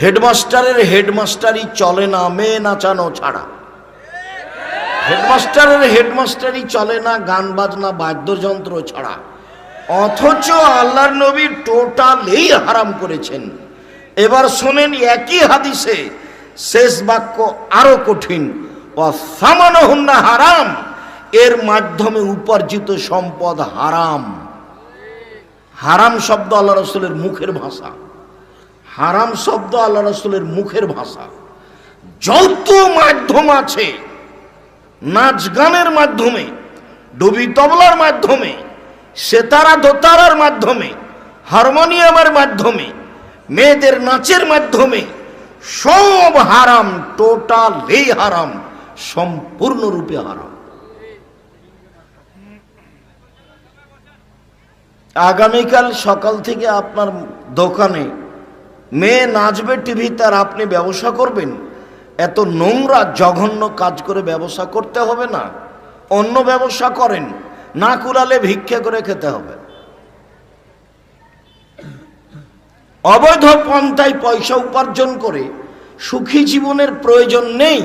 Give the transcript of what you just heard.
হেডমাস্টারের হেডমাস্টারি চলে না মেয়ে নাচানো ছাড়া। হেডমাস্টারের হেডমাস্টারি চলে না গান বাজনা বাদ্যযন্ত্র ছাড়া। অথচ আল্লাহর নবী টোটালি হারাম করেছেন। এবার শোনেন একই হাদিসে শেষ বাক্য আরো কঠিন, ওয়াসামানুহুন্না হারাম, এর মাধ্যমে উপার্জিত সম্পদ হারাম। হারাম শব্দ আল্লাহ রাসূলের মুখের ভাষা, হারাম শব্দ আল্লাহ রাসূলের মুখের ভাষা। যত মাধ্যম আছে, নাচ গানের মাধ্যমে, ডুবি তবলার মাধ্যমে, সেতারা দোতারার মাধ্যমে, হারমোনিয়ামের মাধ্যমে, মেয়েদের নাচের মাধ্যমে, সব হারাম, টোটালি হারাম, সম্পূর্ণরূপে হারাম। আগামীকাল সকাল থেকে আপনার দোকানে মেয়ে নাচবে টিভিতে, আর আপনি ব্যবসা করবেন? এত নোংরা জঘন্য কাজ করে ব্যবসা করতে হবে না? অন্য ব্যবসা করেন, না কুলালে ভিক্ষা করে খেতে হবে। অবৈধ পন্থায় পয়সা উপার্জন করে সুখী জীবনের প্রয়োজন নেই।